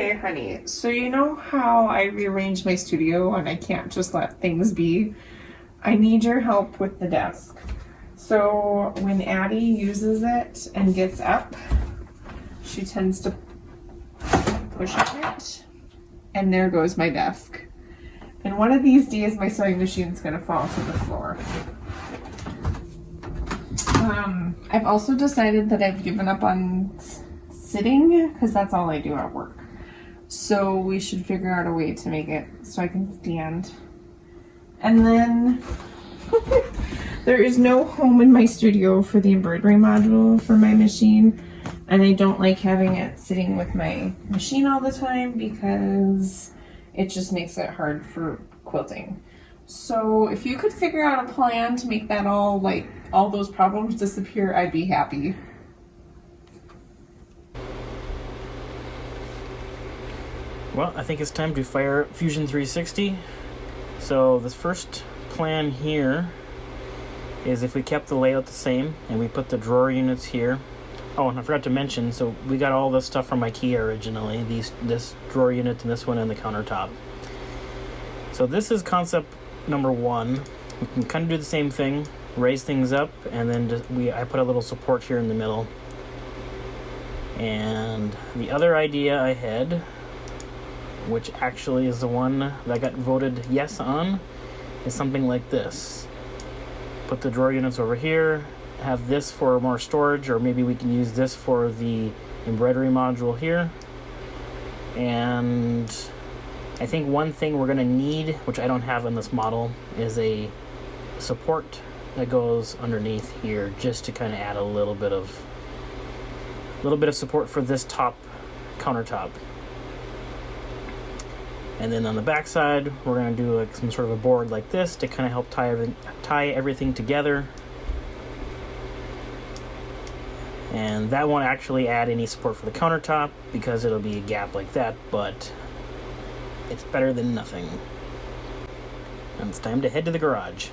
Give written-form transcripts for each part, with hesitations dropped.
Okay, honey, so you know how I rearranged my studio and I can't just let things be? I need your help with the desk. So when Addie uses it and gets up, she tends to push on it, and there goes my desk. And one of these days my sewing machine's gonna fall to the floor. I've also decided that I've given up on sitting because that's all I do at work. So we should figure out a way to make it so I can stand. And then there is no home in my studio for the embroidery module for my machine. And I don't like having it sitting with my machine all the time because it just makes it hard for quilting. So if you could figure out a plan to make that all those problems disappear, I'd be happy. Well, I think it's time to fire Fusion 360. So this first plan here is if we kept the layout the same and we put the drawer units here. Oh, and I forgot to mention, so we got all this stuff from Ikea originally, this drawer unit and this one and the countertop. So this is concept number one. We can kind of do the same thing, raise things up, and then I put a little support here in the middle. And the other idea I had, which actually is the one that got voted yes on, is something like this. Put the drawer units over here, have this for more storage, or maybe we can use this for the embroidery module here. And I think one thing we're going to need, which I don't have in this model, is a support that goes underneath here just to kind of add a little bit of support for this top countertop. And then on the back side, we're going to do like some sort of a board like this to kind of help tie everything together. And that won't actually add any support for the countertop because it'll be a gap like that, but it's better than nothing. And it's time to head to the garage.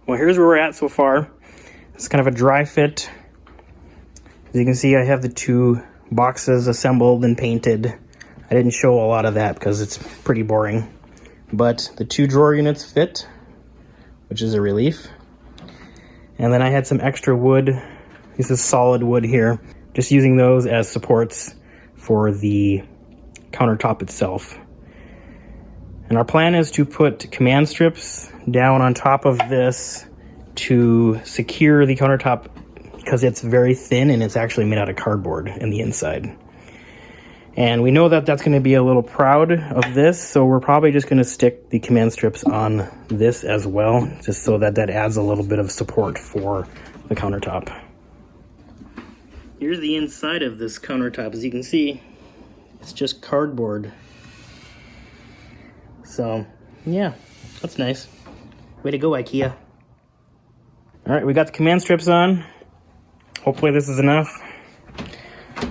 Well, here's where we're at so far. It's kind of a dry fit. As you can see, I have the two boxes assembled and painted. I didn't show a lot of that because it's pretty boring. But the two drawer units fit, which is a relief. And then I had some extra wood. This is solid wood here. Just using those as supports for the countertop itself. And our plan is to put command strips down on top of this to secure the countertop because it's very thin and it's actually made out of cardboard in the inside. And we know that that's going to be a little proud of this, so we're probably just going to stick the command strips on this as well, just so that adds a little bit of support for the countertop. Here's the inside of this countertop. As you can see, it's just cardboard. So, yeah, that's nice. Way to go, Ikea. All right, we got the command strips on. Hopefully this is enough.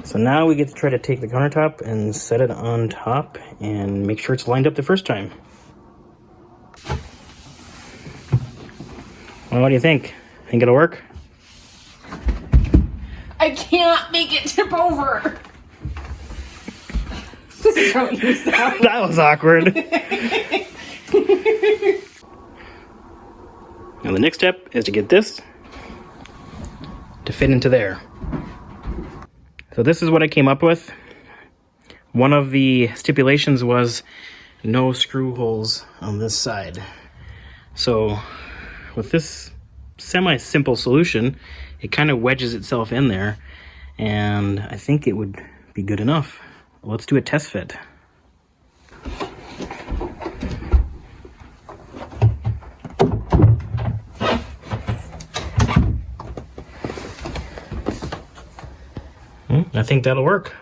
So now we get to try to take the countertop and set it on top and make sure it's lined up the first time. Well, what do you think? Think it'll work? I can't make it tip over. Don't use that. That was awkward. Now the next step is to get this to fit into there. So this is what I came up with. One of the stipulations was no screw holes on this side. So with this semi-simple solution, it kind of wedges itself in there, and I think it would be good enough. Let's do a test fit. I think that'll work.